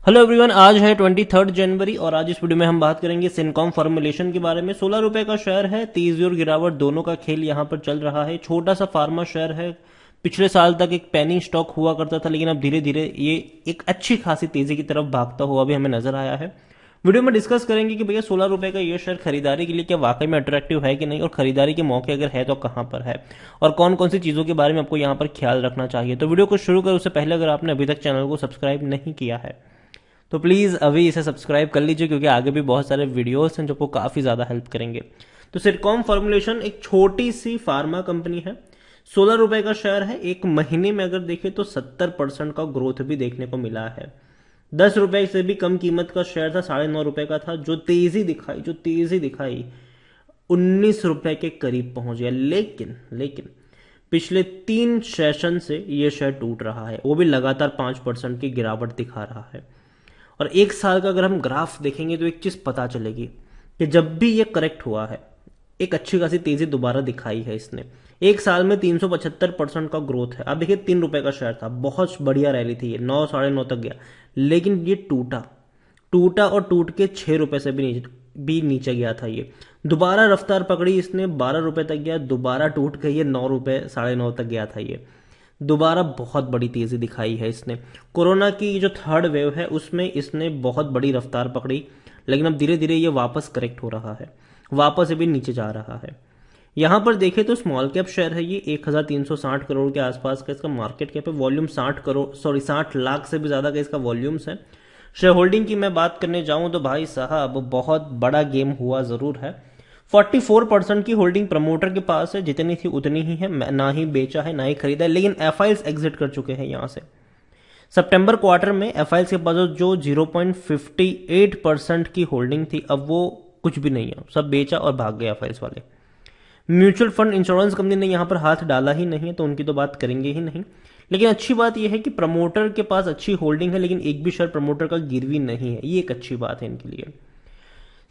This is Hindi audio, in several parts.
हेलो एवरीवन, आज है 23 जनवरी और आज इस वीडियो में हम बात करेंगे सिनकॉम फॉर्मुलेशन के बारे में। 16 रुपए का शेयर है, तेजी और गिरावट दोनों का खेल यहां पर चल रहा है। छोटा सा फार्मा शेयर है, पिछले साल तक एक पेनी स्टॉक हुआ करता था, लेकिन अब धीरे धीरे ये एक अच्छी खासी तेजी की तरफ भागता हुआ भी हमें नजर आया है। वीडियो में डिस्कस करेंगे कि भैया 16 रुपए का ये शेयर खरीदारी के लिए क्या वाकई में अट्रैक्टिव है कि नहीं, और खरीदारी के मौके अगर है तो कहां पर है, और कौन कौन सी चीजों के बारे में आपको यहां पर ख्याल रखना चाहिए। तो वीडियो को शुरू करें उससे पहले अगर आपने अभी तक चैनल को सब्सक्राइब नहीं किया है तो प्लीज़ अभी इसे सब्सक्राइब कर लीजिए, क्योंकि आगे भी बहुत सारे वीडियोस हैं जो आपको काफ़ी ज़्यादा हेल्प करेंगे। तो सिरकॉम फॉर्मुलेशन एक छोटी सी फार्मा कंपनी है। 16 रुपए का शेयर है। एक महीने में अगर देखें तो 70% का ग्रोथ भी देखने को मिला है। 10 रुपए से भी कम कीमत का शेयर था, 9.5 रुपए का था। जो तेजी दिखाई 19 रुपए के करीब पहुंच गया। लेकिन पिछले 3 सेशन से ये शेयर टूट रहा है, वो भी लगातार 5% की गिरावट दिखा रहा है। और एक साल का अगर हम ग्राफ देखेंगे तो एक चीज पता चलेगी कि जब भी ये करेक्ट हुआ है, एक अच्छी खासी तेजी दोबारा दिखाई है इसने। एक साल में 375% का ग्रोथ है। आप देखिए 3 रुपए का शेयर था, बहुत बढ़िया रैली थी, ये 9 9.5 तक गया, लेकिन ये टूटा और टूट के 6 रुपए से भी नीचे गया था। ये दोबारा रफ्तार पकड़ी इसने, 12 रुपए तक गया, दोबारा टूट के ये 9 रुपए 9.5 तक गया था। ये दोबारा बहुत बड़ी तेजी दिखाई है इसने। कोरोना की जो थर्ड वेव है उसमें इसने बहुत बड़ी रफ्तार पकड़ी, लेकिन अब धीरे धीरे ये वापस करेक्ट हो रहा है, वापस अभी नीचे जा रहा है। यहां पर देखें तो स्मॉल कैप शेयर है ये, 1360 करोड़ के आसपास का इसका मार्केट कैप है। वॉल्यूम 60 लाख से भी ज्यादा का इसका वॉल्यूम्स है। शेयर होल्डिंग की मैं बात करने जाऊं तो भाई साहब बहुत बड़ा गेम हुआ जरूर है। 44% की होल्डिंग प्रमोटर के पास है, जितनी थी उतनी ही है, ना ही बेचा है ना ही खरीदा है, लेकिन एफआईएल्स एग्जिट कर चुके हैं यहां से। सितंबर क्वार्टर में एफआईएल्स के पास जो 0.58% की होल्डिंग थी, अब वो कुछ भी नहीं है, सब बेचा और भाग गए एफआईएल्स वाले। म्यूचुअल फंड इंश्योरेंस कंपनी ने यहां पर हाथ डाला ही नहीं है, तो उनकी तो बात करेंगे ही नहीं। लेकिन अच्छी बात यह है कि प्रमोटर के पास अच्छी होल्डिंग है, लेकिन एक भी शेयर प्रमोटर का गिरवी नहीं है, ये एक अच्छी बात है इनके लिए।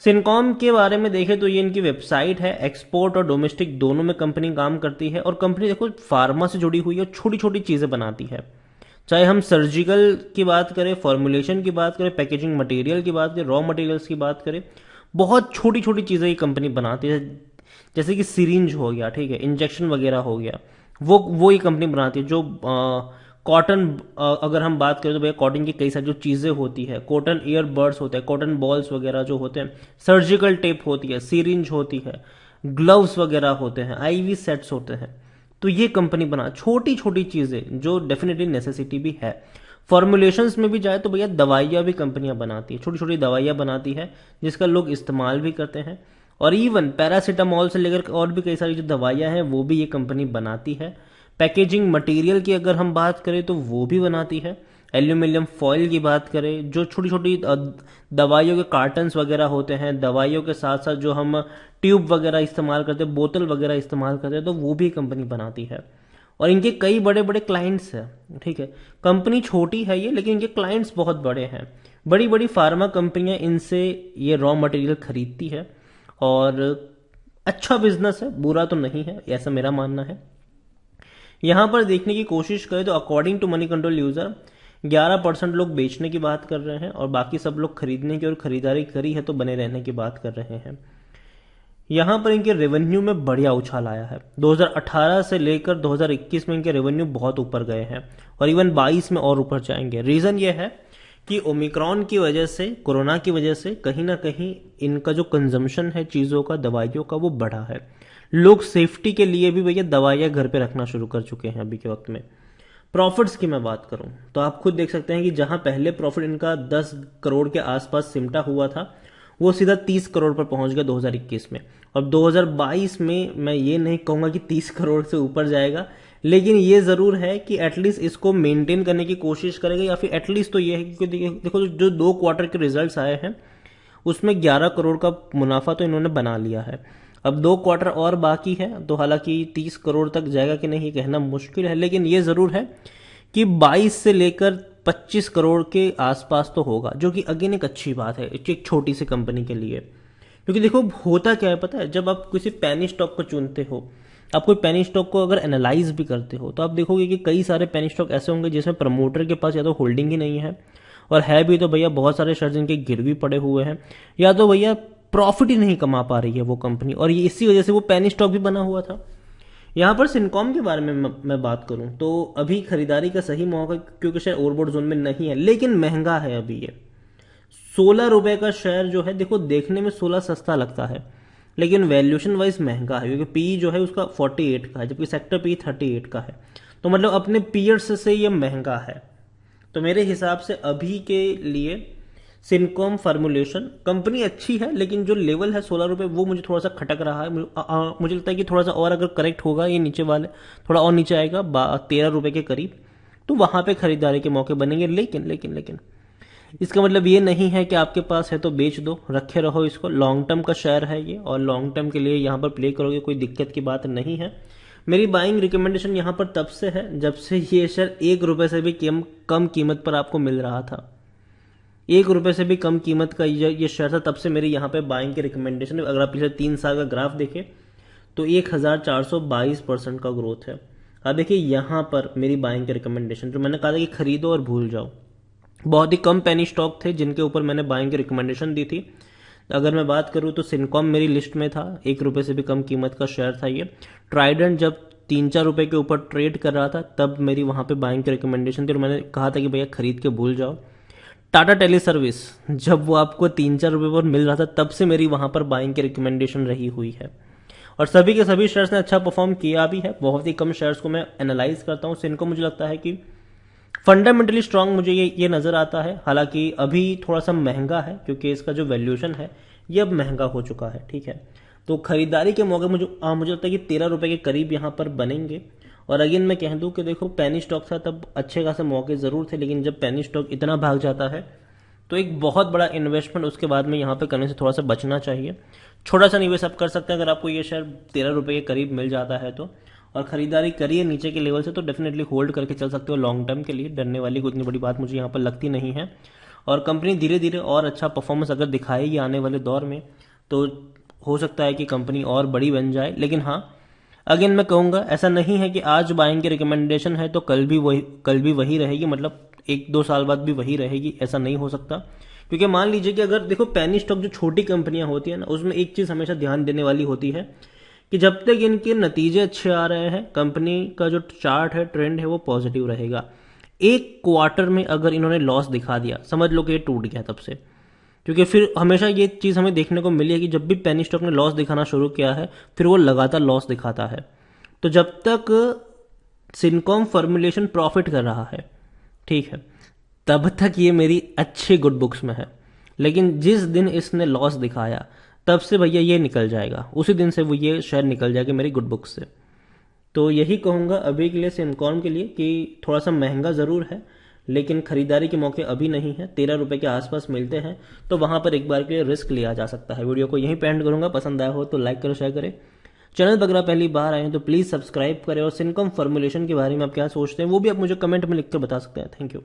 सिनकॉम के बारे में देखें तो ये इनकी वेबसाइट है। एक्सपोर्ट और डोमेस्टिक दोनों में कंपनी काम करती है, और कंपनी देखो फार्मा से जुड़ी हुई है, छोटी छोटी चीजें बनाती है। चाहे हम सर्जिकल की बात करें, फॉर्मुलेशन की बात करें, पैकेजिंग मटेरियल की बात करें, रॉ मटेरियल्स की बात करें, बहुत छोटी छोटी चीजें ये कंपनी बनाती है। जैसे कि सिरिंज हो गया, ठीक है, इंजेक्शन वगैरह हो गया, वो ये कंपनी बनाती है। जो कॉटन, अगर हम बात करें तो भैया कॉटन की कई सारी जो चीजें होती है, कॉटन ईयरबड्स होते हैं, कॉटन बॉल्स वगैरह जो होते हैं, सर्जिकल टेप होती है, सिरिंज होती है, ग्लव्स वगैरह होते हैं, आईवी सेट्स होते हैं, तो ये कंपनी बना छोटी छोटी चीजें जो डेफिनेटली नेसेसिटी भी है। फॉर्मुलेशंस में भी जाए तो भैया दवाइयां भी कंपनियां बनाती है, छोटी छोटी दवाइयां बनाती है जिसका लोग इस्तेमाल भी करते हैं। और इवन पैरासीटामोल से लेकर और भी कई सारी जो दवाइयां हैं वो भी ये कंपनी बनाती है। पैकेजिंग मटेरियल की अगर हम बात करें तो वो भी बनाती है। एल्यूमिनियम फॉइल की बात करें, जो छोटी छोटी दवाइयों के कार्टन्स वगैरह होते हैं, दवाइयों के साथ साथ जो हम ट्यूब वगैरह इस्तेमाल करते हैं, बोतल वगैरह इस्तेमाल करते हैं, तो वो भी कंपनी बनाती है। और इनके कई बड़े बड़े क्लाइंट्स हैं, ठीक है। कंपनी छोटी है ये, लेकिन इनके क्लाइंट्स बहुत बड़े हैं। बड़ी बड़ी फार्मा कंपनियां इनसे ये रॉ मटेरियल खरीदती है, और अच्छा बिजनेस है, बुरा तो नहीं है, ऐसा मेरा मानना है। यहां पर देखने की कोशिश करें तो according to Moneycontrol user 11% लोग बेचने की बात कर रहे हैं, और बाकी सब लोग खरीदने की और खरीदारी करी है तो बने रहने की बात कर रहे हैं। यहां पर इनके रेवेन्यू में बढ़िया उछाल आया है। 2018 से लेकर 2021 में इनके रेवेन्यू बहुत ऊपर गए हैं, और इवन 22 में और ऊपर जाएंगे। रीजन ये है कि ओमिक्रॉन की वजह से, कोरोना की वजह से कहीं ना कहीं इनका जो कंजम्पशन है चीजों का, दवाइयों का, वो बढ़ा है। लोग सेफ्टी के लिए भी भैया दवाइयां घर पे रखना शुरू कर चुके हैं अभी के वक्त में। प्रॉफिट्स की मैं बात करूं तो आप खुद देख सकते हैं कि जहां पहले प्रॉफिट इनका 10 करोड़ के आसपास सिमटा हुआ था, वो सीधा 30 करोड़ पर पहुंच गया 2021 में। और 2022 में मैं ये नहीं कहूंगा कि 30 करोड़ से ऊपर जाएगा, लेकिन ये जरूर है कि एटलीस्ट इसको मेंटेन करने की कोशिश करेगा, या फिर एटलीस्ट तो ये है कि देखो जो 2 क्वार्टर के रिजल्ट्स आए हैं उसमें 11 करोड़ का मुनाफा तो इन्होंने बना लिया है। अब 2 क्वार्टर और बाकी है, तो हालांकि 30 करोड़ तक जाएगा कि नहीं कहना मुश्किल है, लेकिन ये जरूर है कि 22 से लेकर 25 करोड़ के आसपास तो होगा, जो कि अगेन एक अच्छी बात है एक छोटी सी कंपनी के लिए। क्योंकि देखो होता क्या है पता है, जब आप किसी पेनी स्टॉक को चुनते हो, आप कोई पेनी स्टॉक को अगर एनालाइज भी करते हो, तो आप देखोगे कि कई सारे पेनी स्टॉक ऐसे होंगे जिसमें प्रमोटर के पास या तो होल्डिंग ही नहीं है, और है भी तो भैया बहुत सारे शेयर जिनके गिरवी पड़े हुए हैं, या तो भैया प्रॉफिट ही नहीं कमा पा रही है वो कंपनी, और ये इसी वजह से वो पेनी स्टॉक भी बना हुआ था। यहाँ पर सिनकॉम के बारे में मैं बात करूं तो अभी खरीदारी का सही मौका, क्योंकि शेयर ओवरबॉट जोन में नहीं है लेकिन महंगा है अभी ये। 16 रुपए का शेयर जो है, देखो देखने में 16 सस्ता लगता है लेकिन वैल्यूएशन वाइज महंगा है, क्योंकि पी जो है उसका 48 का है जबकि सेक्टर पी 38 का है। तो मतलब अपने पीयर्स से ये महंगा है। तो मेरे हिसाब से अभी के लिए सिनकॉम फॉर्मुलेशन कंपनी अच्छी है, लेकिन जो लेवल है 16 रुपए वो मुझे थोड़ा सा खटक रहा है। मुझे लगता है कि थोड़ा सा और अगर करेक्ट होगा ये नीचे वाले, थोड़ा और नीचे आएगा 13 रुपए के करीब, तो वहां पे खरीदारी के मौके बनेंगे। लेकिन लेकिन लेकिन इसका मतलब ये नहीं है कि आपके पास है तो बेच दो, रखे रहो इसको। लॉन्ग टर्म का शेयर है ये, और लॉन्ग टर्म के लिए यहाँ पर प्ले करोगे कोई दिक्कत की बात नहीं है। मेरी बाइंग रिकमेंडेशन यहाँ पर तब से है जब से ये शेयर 1 रुपए से भी कम कीमत पर आपको मिल रहा था। 1 रुपए से भी कम कीमत का ये शेयर था, तब से मेरी यहाँ पे बाइंग की रिकमेंडेशन है। अगर आप पिछले 3 साल का ग्राफ देखें तो 1422% का ग्रोथ है। अब देखिए यहाँ पर मेरी बाइंग की रिकमेंडेशन, जो मैंने कहा था कि खरीदो और भूल जाओ, बहुत ही कम पेनी स्टॉक थे जिनके ऊपर मैंने बाइंग की रिकमेंडेशन दी थी। अगर मैं बात करूं तो सिनकॉम मेरी लिस्ट में था, 1 रुपए से भी कम कीमत का शेयर था ये। ट्राइडेंट जब 3-4 रुपए के ऊपर ट्रेड कर रहा था तब मेरी वहां पे बाइंग की रिकमेंडेशन थी और मैंने कहा था कि भैया खरीद के भूल जाओ। टाटा टेली सर्विस जब वो आपको 3-4 रुपए पर मिल रहा था तब से मेरी वहां पर बाइंग की रिकमेंडेशन रही हुई है, और सभी के सभी शेयर्स ने अच्छा परफॉर्म किया भी है। बहुत ही कम शेयर्स को मैं एनालाइज करता हूँ। सिनको मुझे लगता है कि फंडामेंटली स्ट्रांग मुझे ये नजर आता है, हालांकि अभी थोड़ा सा महंगा है क्योंकि इसका जो वैल्यूएशन है ये अब महंगा हो चुका है, ठीक है। तो खरीदारी के मौके मुझे लगता है कि 13 रुपए के करीब यहाँ पर बनेंगे। और अगेन मैं कह दूं कि देखो पेनी स्टॉक था तब अच्छे खासे मौके जरूर थे, लेकिन जब पेनी स्टॉक इतना भाग जाता है तो एक बहुत बड़ा इन्वेस्टमेंट उसके बाद में यहाँ पे करने से थोड़ा सा बचना चाहिए। छोटा सा निवेश आप कर सकते हैं अगर आपको ये शेयर 13 रुपए के करीब मिल जाता है तो, और खरीदारी करिए नीचे के लेवल से तो डेफिनेटली होल्ड करके चल सकते हो लॉन्ग टर्म के लिए। डरने वाली कोई इतनी बड़ी बात मुझे यहाँ पर लगती नहीं है, और कंपनी धीरे धीरे और अच्छा परफॉर्मेंस अगर दिखाएगी आने वाले दौर में तो हो सकता है कि कंपनी और बड़ी बन जाए। लेकिन हाँ, अगेन मैं कहूंगा ऐसा नहीं है कि आज बाइंग की रिकमेंडेशन है तो कल भी वही रहेगी, मतलब 1-2 साल बाद भी वही रहेगी, ऐसा नहीं हो सकता। क्योंकि मान लीजिए कि अगर देखो पेनी स्टॉक जो छोटी कंपनियां होती है ना, उसमें एक चीज हमेशा ध्यान देने वाली होती है कि जब तक इनके नतीजे अच्छे आ रहे हैं कंपनी का जो चार्ट है, ट्रेंड है, वो पॉजिटिव रहेगा। एक क्वार्टर में अगर इन्होंने लॉस दिखा दिया, समझ लो कि ये टूट गया तब से। क्योंकि फिर हमेशा ये चीज हमें देखने को मिली है कि जब भी पेनी स्टॉक ने लॉस दिखाना शुरू किया है फिर वो लगातार लॉस दिखाता है। तो जब तक सिनकॉम फॉर्मुलेशन प्रॉफिट कर रहा है, ठीक है, तब तक ये मेरी अच्छी गुड बुक्स में है। लेकिन जिस दिन इसने लॉस दिखाया तब से भैया ये निकल जाएगा, उसी दिन से वो ये शेयर निकल जाएगा मेरी गुड बुक्स से। तो यही कहूंगा अभी के लिए सिनकॉम के लिए कि थोड़ा सा महंगा जरूर है लेकिन खरीदारी के मौके अभी नहीं है। 13 रुपए के आसपास मिलते हैं तो वहां पर एक बार के लिए रिस्क लिया जा सकता है। वीडियो को यहीं पे एंड करूंगा, पसंद आया हो तो लाइक करो, शेयर करें। चैनल पर अगर आप पहली बार आए हैं तो प्लीज सब्सक्राइब करें, और सिनकॉम फॉर्मुलेशन के बारे में आप क्या सोचते हैं वो भी आप मुझे कमेंट में लिखकर बता सकते हैं। Thank you.